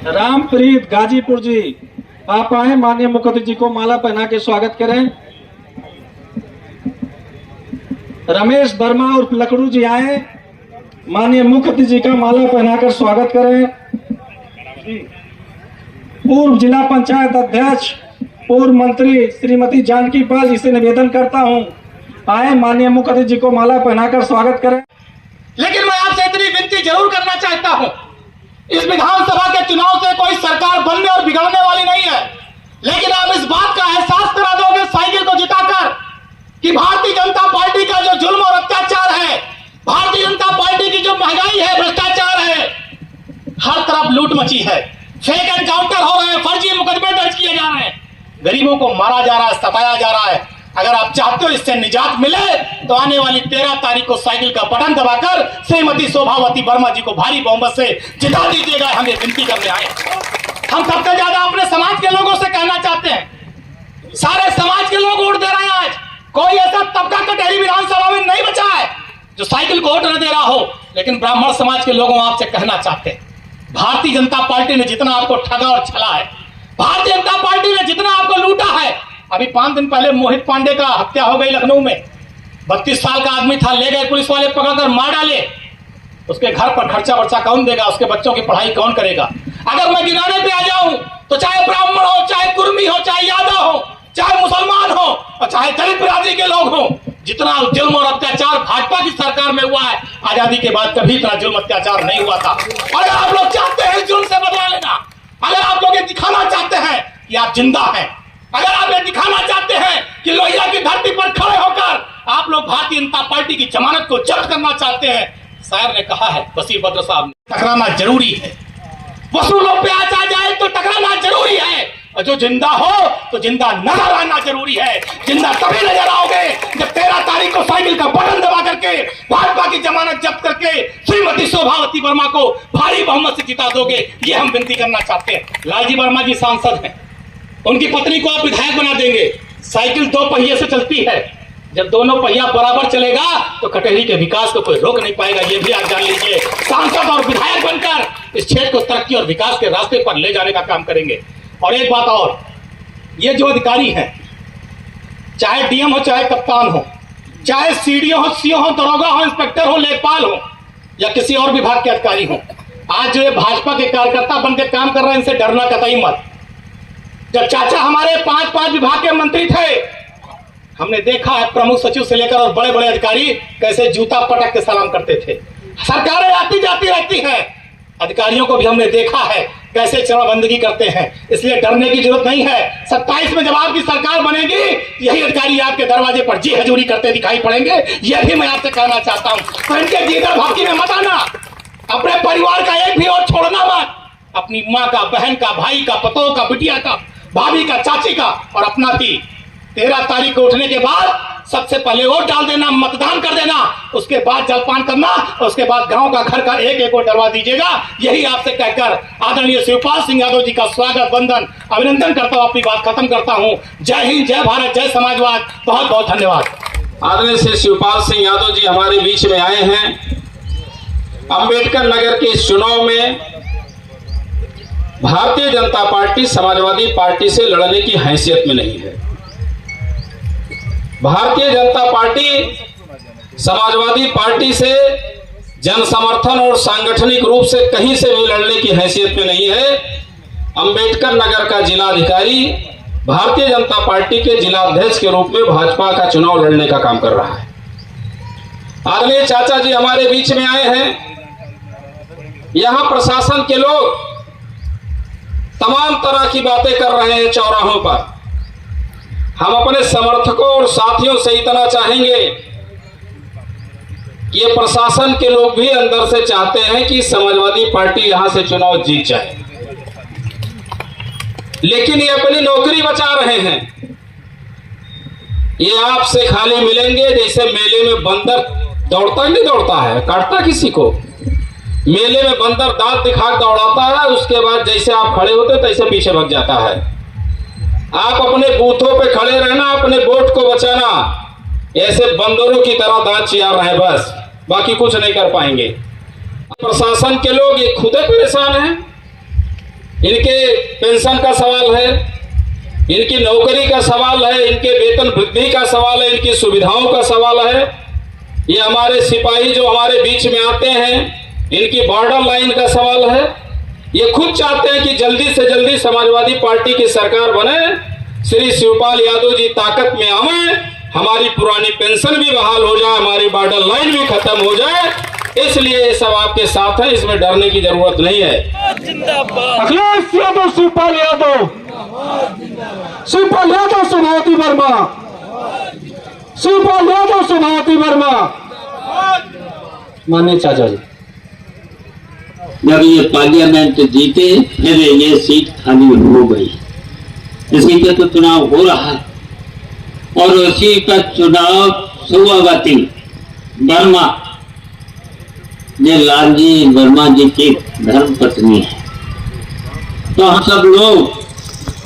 रामप्रीत गाजीपुर जी, आप आए, माननीय मुख्यमंत्री जी को माला पहना के स्वागत करें। रमेश वर्मा और लकड़ू जी आए, माननीय मुख्यमंत्री जी का माला पहनाकर स्वागत करें। पूर्व जिला पंचायत अध्यक्ष पूर्व मंत्री श्रीमती जानकी पाल जी से निवेदन करता हूं, आए माननीय मुख्यमंत्री जी को माला पहनाकर स्वागत करें। लेकिन मैं आपसे इतनी विनती जरूर करना चाहता हूं, इस विधानसभा के चुनाव से कोई सरकार बनने और बिगड़ने वाली नहीं है, लेकिन आप इस बात का एहसास करा दोगे साइकिल को जिताकर कि भारतीय जनता पार्टी का जो जुल्म और अत्याचार है, भारतीय जनता पार्टी की जो महंगाई है, भ्रष्टाचार है, हर तरफ लूट मची है, फेक एनकाउंटर हो रहे हैं, फर्जी मुकदमे दर्ज किए जा रहे हैं, गरीबों को मारा जा रहा है, सताया जा रहा है। अगर आप चाहते हो इससे निजात मिले तो आने वाली 13 तारीख को साइकिल का बटन दबाकर श्रीमती शोभावती वर्मा जी को भारी बहुमत से जिता दीजिएगा। हम ये विनती करने आए। हम सबसे ज्यादा अपने समाज के लोगों से कहना चाहते हैं, सारे समाज के लोग वोट दे रहे हैं। आज कोई ऐसा तबका कटहरी विधानसभा में नहीं बचा है जो साइकिल को वोट न दे रहा हो, लेकिन ब्राह्मण समाज के लोगों आपसे कहना चाहते हैं, भारतीय जनता पार्टी ने जितना आपको ठगा और छला है, भारतीय जनता पार्टी ने जितना आपको लूटा है। अभी 5 दिन पहले मोहित पांडे का हत्या हो गई लखनऊ में, 32 साल का आदमी था, ले गए पुलिस वाले, पकड़कर मार डाले। उसके घर पर खर्चा वर्चा कौन देगा, उसके बच्चों की पढ़ाई कौन करेगा। अगर मैं गिनाने पे आ जाऊं तो चाहे ब्राह्मण हो, चाहे कुर्मी हो, चाहे यादव हो, चाहे मुसलमान हो और चाहे दलित बिरादरी के लोग हो, जितना जुल्म और अत्याचार भाजपा की सरकार में हुआ है, आजादी के बाद कभी इतना जुल्म अत्याचार नहीं हुआ था। अगर आप लोग चाहते हैं जुल्म से बदला लेना, अगर आप लोग ये दिखाना चाहते हैं कि आप जिंदा हैं, अगर आप ये दिखाना चाहते हैं कि लोहिया की धरती पर खड़े होकर आप लोग भारतीय जनता पार्टी की जमानत को जब्त करना चाहते हैं, शायर ने कहा है, बशीर बद्र साहब ने, टकराना जरूरी है, वसूलों पे आ जाए तो टकराना जरूरी है, और जो जिंदा हो तो जिंदा नजर आना जरूरी है। जिंदा तभी नजर आओगे जब 13 तारीख को साइकिल का बटन दबा करके भाजपा की जमानत जब्त करके श्रीमती शोभावती वर्मा को भारी बहुमत से जिता दोगे। ये हम विनती करना चाहते हैं। लालजी वर्मा जी सांसद हैं, उनकी पत्नी को आप विधायक बना देंगे। साइकिल 2 पहिए से चलती है, जब दोनों पहिया बराबर चलेगा तो कटहरी के विकास को कोई रोक नहीं पाएगा। ये भी आप जान लीजिए। सांसद और विधायक बनकर इस क्षेत्र को तरक्की और विकास के रास्ते पर ले जाने का काम करेंगे। और एक बात और, ये जो अधिकारी हैं, चाहे डीएम हो, चाहे कप्तान हो, चाहे सीडीओ हो, सीओ हो, दरोगा हो, इंस्पेक्टर हो, लेखपाल हो या किसी और विभाग के अधिकारी हो, आज जो ये भाजपा के कार्यकर्ता बनकर काम कर रहे हैं, इनसे डरना कतई मत। जब चाचा हमारे 5 विभाग के मंत्री थे, हमने देखा है प्रमुख सचिव से लेकर और बड़े बड़े अधिकारी कैसे जूता पटक के सलाम करते थे। सरकारें आती जाती रहती हैं, अधिकारियों को भी हमने देखा है कैसे चरणबंदगी करते हैं। इसलिए डरने की जरूरत नहीं है। 27 में जब आपकी सरकार बनेगी, यही अधिकारी आपके दरवाजे पर जी हजूरी करते दिखाई पड़ेंगे। यह भी मैं आपसे कहना चाहता हूं। तो इनके जीगर भक्ति में मत आना, अपने परिवार का एक भी और छोड़ना मत। अपनी माँ का, बहन का, भाई का, पतोह का, बिटिया का, भाभी का, चाची का और अपना की 13 तारीख को उठने के बाद सबसे पहले वोट डाल देना, मतदान कर देना, उसके बाद जलपान करना और उसके बाद गांव का घर का एक वोट डलवा दीजिएगा। यही आपसे कहकर आदरणीय शिवपाल सिंह यादव जी का स्वागत, वंदन, अभिनंदन करता हूं, अपनी बात खत्म करता हूं। जय हिंद, जय भारत, जय समाजवाद। बहुत बहुत धन्यवाद। आदरणीय श्री शिवपाल सिंह यादव जी हमारे बीच में आए हैं। अंबेडकर नगर के इस चुनाव में भारतीय जनता पार्टी समाजवादी पार्टी से लड़ने की हैसियत में नहीं है। भारतीय जनता पार्टी समाजवादी पार्टी से जन समर्थन और सांगठनिक रूप से कहीं से भी लड़ने की हैसियत में नहीं है। अंबेडकर नगर का जिलाधिकारी भारतीय जनता पार्टी के जिलाध्यक्ष के रूप में भाजपा का चुनाव लड़ने का काम कर रहा है। आदरणीय चाचा जी हमारे बीच में आए हैं। यहां प्रशासन के लोग तमाम तरह की बातें कर रहे हैं चौराहों पर। हम अपने समर्थकों और साथियों से इतना चाहेंगे कि ये प्रशासन के लोग भी अंदर से चाहते हैं कि समाजवादी पार्टी यहां से चुनाव जीत जाए, लेकिन ये अपनी नौकरी बचा रहे हैं। ये आपसे खाली मिलेंगे जैसे मेले में बंदर दौड़ता ही नहीं दौड़ता है, काटता किसी को। मेले में बंदर दांत दिखा दौड़ाता है, उसके बाद जैसे आप खड़े होते तैसे पीछे भाग जाता है। आप अपने बूथों पे खड़े रहना, अपने वोट को बचाना। ऐसे बंदरों की तरह दांत चियार रहे बस, बाकी कुछ नहीं कर पाएंगे। प्रशासन के लोग ये खुद परेशान हैं। इनके पेंशन का सवाल है, इनकी नौकरी का सवाल है, इनके वेतन वृद्धि का सवाल है, इनकी सुविधाओं का सवाल है। ये हमारे सिपाही जो हमारे बीच में आते हैं, इनकी बॉर्डर लाइन का सवाल है। ये खुद चाहते हैं कि जल्दी से जल्दी समाजवादी पार्टी की सरकार बने, श्री शिवपाल यादव जी ताकत में आवे, हमारी पुरानी पेंशन भी बहाल हो जाए, हमारी बॉर्डर लाइन भी खत्म हो जाए। इसलिए ये सब आपके साथ है, इसमें डरने की जरूरत नहीं है। अखिलेश यादव, शिवपाल यादव, शिवपाल यादव, सोनावती वर्मा, शिवपाल यादव, सोनावती वर्मा। माननीय चाचा जी, जब ये पार्लियामेंट जीते फिर ये सीट खाली हो गई। इसी पे तो चुनाव हो रहा है और उसी का चुनाव सुवावती वर्मा, ये लालजी वर्मा जी की धर्म पत्नी है। तो हम सब लोग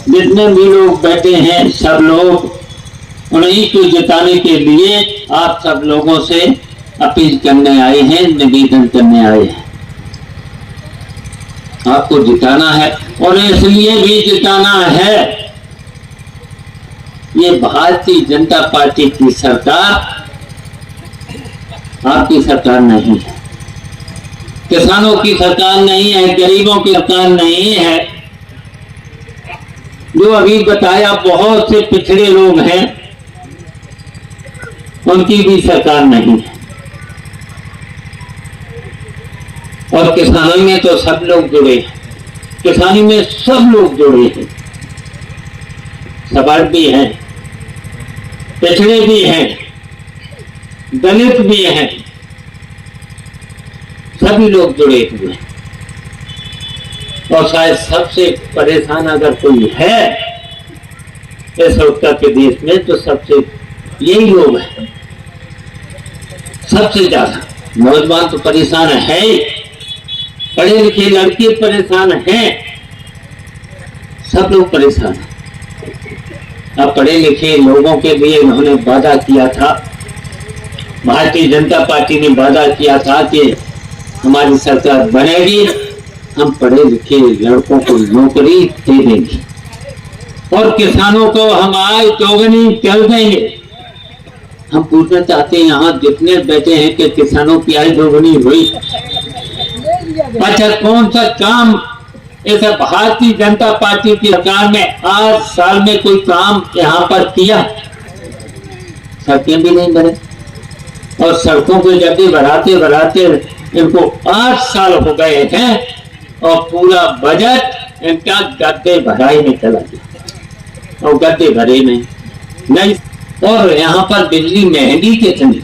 जितने भी लोग बैठे हैं, सब लोग उन्हीं को जिताने के लिए आप सब लोगों से अपील करने आए हैं, निवेदन करने आए हैं। आपको जिताना है और इसलिए भी जिताना है, ये भारतीय जनता पार्टी की सरकार आपकी सरकार नहीं है, किसानों की सरकार नहीं है, गरीबों की सरकार नहीं है। जो अभी बताया बहुत से पिछड़े लोग हैं, उनकी भी सरकार नहीं है। और किसानों में तो सब लोग जुड़े हैं, किसानी में सब लोग जुड़े हैं, सवाल भी हैं, पिछड़े भी हैं, दलित भी हैं, सभी लोग जुड़े हुए हैं। और शायद सबसे परेशान अगर कोई है इस उत्तर प्रदेश में तो सबसे यही लोग हैं, सबसे ज्यादा। नौजवान तो परेशान है, पढ़े लिखे लड़के परेशान हैं, सब लोग परेशान हैं। अब पढ़े लिखे लोगों के लिए उन्होंने वादा किया था, भारतीय जनता पार्टी ने वादा किया था कि हमारी सरकार बनेगी, हम पढ़े लिखे लड़कों को नौकरी दे देंगे और किसानों को हम आय दोगुनी कर देंगे। हम पूछना चाहते हैं यहाँ जितने बैठे हैं कि किसानों की आय दोगुनी हुई? अच्छा, कौन सा काम ऐसा भारतीय जनता पार्टी की सरकार ने 8 साल में कोई काम यहाँ पर किया? सड़कें भी नहीं बने और सड़कों को गड्ढे बढ़ाते बढ़ाते इनको 8 साल हो गए हैं और पूरा बजट इनका गड्ढे भराई में चला गया और गड्ढे भरे नहीं। और यहाँ पर बिजली महंगी कितनी,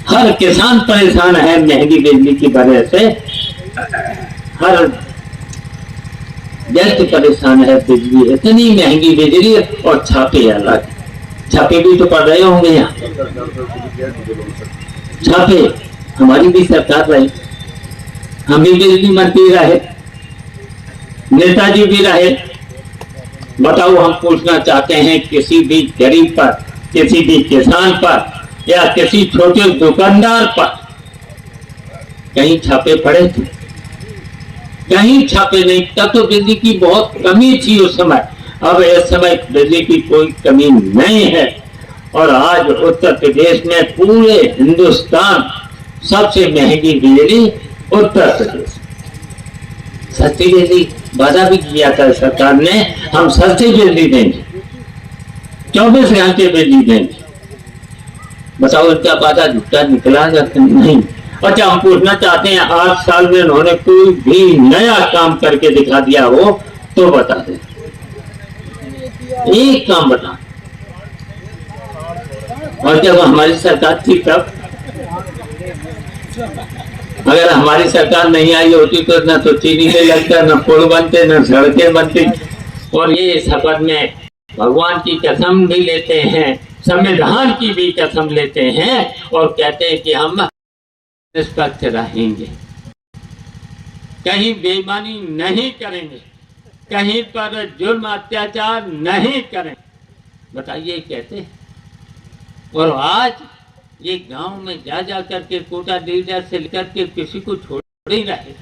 हर किसान परेशान है महंगी बिजली की वजह से, हर व्यक्ति परेशान है। बिजली इतनी महंगी बिजली और छापे अलग, छापे भी तो पड़ रहे होंगे यहाँ, छापे हमारी भी सरकार रही, हम भी बिजली मंत्री रहे, नेताजी भी रहे। बताओ, हम पूछना चाहते हैं किसी भी गरीब पर, किसी भी किसान पर या किसी छोटे दुकानदार पर कहीं छापे पड़े थे? कहीं छापे नहीं। तब तो बिजली की बहुत कमी थी उस समय, अब इस समय बिजली की कोई कमी नहीं है। और आज उत्तर प्रदेश में, पूरे हिंदुस्तान सबसे महंगी बिजली उत्तर प्रदेश। सस्ती बिजली वादा भी किया था सरकार ने, हम सस्ती बिजली देंगे, 24 घंटे बिजली देंगे। बताओ, इनका वादा झूठा निकला या नहीं? अच्छा, हम पूछना चाहते हैं 8 साल में उन्होंने कोई भी नया काम करके दिखा दिया हो तो बता दें, एक काम बता। और जब हमारी सरकार थी तब, अगर हमारी सरकार नहीं आई होती तो ना तो चीनी नहीं लगता, ना पुल बनते, ना सड़कें बनती। और ये शपथ में भगवान की कसम भी लेते हैं, संविधान की भी कसम लेते हैं और कहते हैं कि हम निष्पक्ष रहेंगे, कहीं बेईमानी नहीं करेंगे, कहीं पर जुल्म अत्याचार नहीं करेंगे। बताइए कहते। और आज ये गांव में जा जा करके कोटा लीडर से लेकर के किसी को छोड़ नहीं रहे।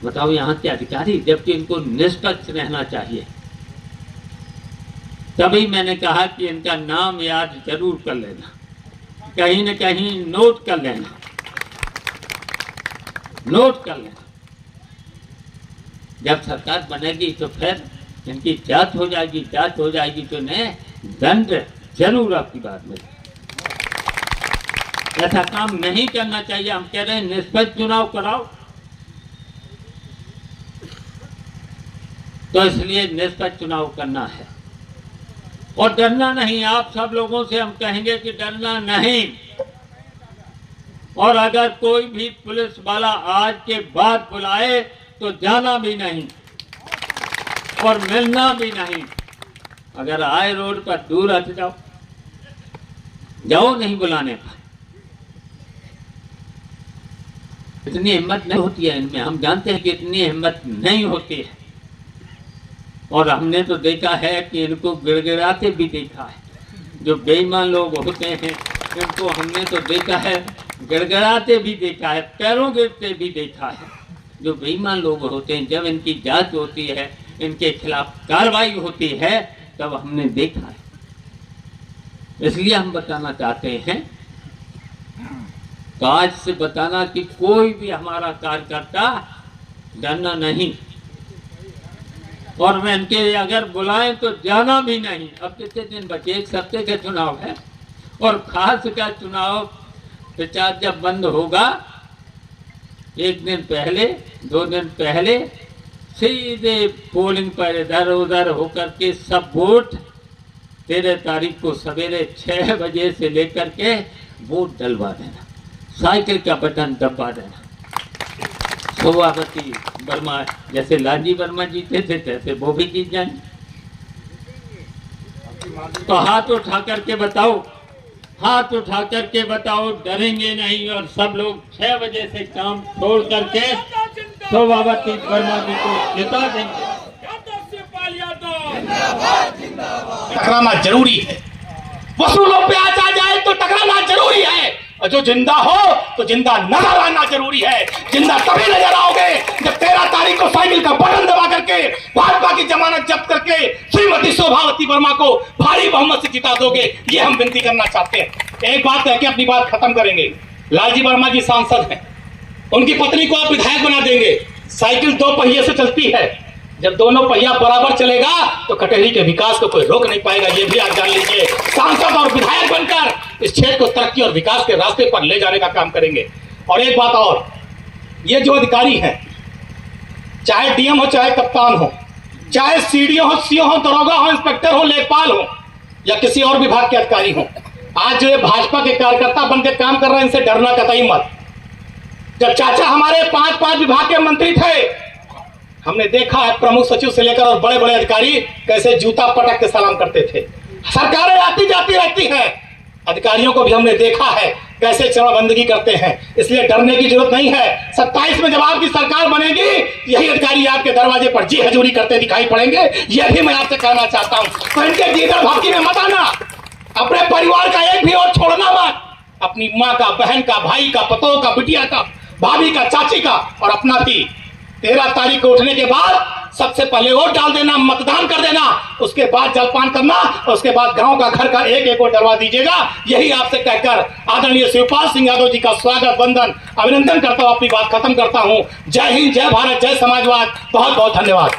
बताओ यहाँ के अधिकारी, जबकि इनको निष्पक्ष रहना चाहिए। तभी मैंने कहा कि इनका नाम याद जरूर कर लेना, कहीं न कहीं नोट कर लेना, नोट कर लेना। जब सरकार बनेगी तो फिर इनकी जांच हो जाएगी, जांच हो जाएगी तो इन्हें दंड जरूर आपकी बात में। ऐसा काम नहीं करना चाहिए। हम कह रहे हैं निष्पक्ष चुनाव कराओ, तो इसलिए निष्पक्ष चुनाव करना है और डरना नहीं। आप सब लोगों से हम कहेंगे कि डरना नहीं। और अगर कोई भी पुलिस वाला आज के बाद बुलाए तो जाना भी नहीं और मिलना भी नहीं। अगर आए रोड पर दूर हट जाओ, जाओ नहीं बुलाने पर। इतनी हिम्मत नहीं होती है इनमें, हम जानते हैं कि इतनी हिम्मत नहीं होती है। और हमने तो देखा है कि इनको गिड़गिड़ाते भी देखा है। जो बेईमान लोग होते हैं इनको हमने तो देखा है गिड़गिड़ाते भी देखा है, पैरों गिरते भी देखा है। जो बेईमान लोग होते हैं, जब इनकी जांच होती है, इनके खिलाफ कार्रवाई होती है, तब हमने देखा है। इसलिए हम बताना चाहते हैं, तो आज से बताना कि कोई भी हमारा कार्यकर्ता डरना नहीं। और मैं इनके अगर बुलाएं तो जाना भी नहीं। अब कितने दिन बचे, 1 हफ्ते का चुनाव है और खास का चुनाव प्रचार जब बंद होगा, 1 दिन पहले 2 दिन पहले सीधे पोलिंग पर इधर उधर होकर के सब वोट 13 तारीख को सवेरे 6 बजे से लेकर के वोट डलवा देना, साइकिल का बटन दबा देना। शोभावती वर्मा जैसे लालजी वर्मा जीते थे तैसे वो भी जीत जाएंगे। तो हाथ उठा करके बताओ, हाथ उठा करके बताओ, डरेंगे नहीं। और सब लोग 6 बजे से काम छोड़ करके शोभावती वर्मा जी को जिता देंगे। टकराना जरूरी है। वसूलों पे आ जाए तो टकराना जरूरी है। और जो जिंदा हो तो जिंदा नजर आना जरूरी है। जिंदा तभी नजर आओगे जब 13 तारीख को साइकिल का बटन दबा करके भाजपा की जमानत जब्त करके श्रीमती शोभावती वर्मा को भारी बहुमत से जिता दोगे। ये हम विनती करना चाहते हैं। एक बात कह के अपनी बात खत्म करेंगे। लालजी वर्मा जी सांसद हैं, उनकी पत्नी को आप विधायक बना देंगे। साइकिल 2 पहिए से चलती है, जब दोनों पहिया बराबर चलेगा तो कटहरी के विकास को कोई रोक नहीं पाएगा। ये भी आप जान लीजिए। सांसद और विधायक बनकर इस क्षेत्र को तरक्की और विकास के रास्ते पर ले जाने का काम करेंगे। और एक बात और, ये जो अधिकारी हैं, चाहे डीएम हो, चाहे कप्तान हो, चाहे सीडीओ हो, सीओ हो, दरोगा हो, इंस्पेक्टर हो, लेखपाल हो या किसी और विभाग के अधिकारी हो, आज जो ये भाजपा के कार्यकर्ता बनकर काम कर रहे हैं, इनसे डरना कतई मत। जब चाचा हमारे 5 विभाग के मंत्री थे, हमने देखा है प्रमुख सचिव से लेकर और बड़े बड़े अधिकारी कैसे जूता पटक के सलाम करते थे। सरकारें आती जाती रहती हैं, अधिकारियों को भी हमने देखा है कैसे चरणबंदगी करते हैं। इसलिए डरने की जरूरत नहीं है। 27 में जब आपकी सरकार बनेगी, यही अधिकारी आपके दरवाजे पर जी हजूरी करते दिखाई पड़ेंगे। यह भी मैं आपसे कहना चाहता हूं। तो इनके जीवन भक्ति में मत आना, अपने परिवार का एक भी और छोड़ना मत। अपनी माँ का, बहन का, भाई का, पतों का, बिटिया का, भाभी का, चाची का और अपना भी 13 तारीख को उठने के बाद सबसे पहले वोट डाल देना, मतदान कर देना, उसके बाद जलपान करना और उसके बाद गांव का, घर का एक वोट डलवा दीजिएगा। यही आपसे कहकर आदरणीय शिवपाल सिंह यादव जी का स्वागत, वंदन, अभिनंदन करता हूं, अपनी बात खत्म करता हूं। जय हिंद, जय भारत, जय समाजवाद। बहुत बहुत धन्यवाद।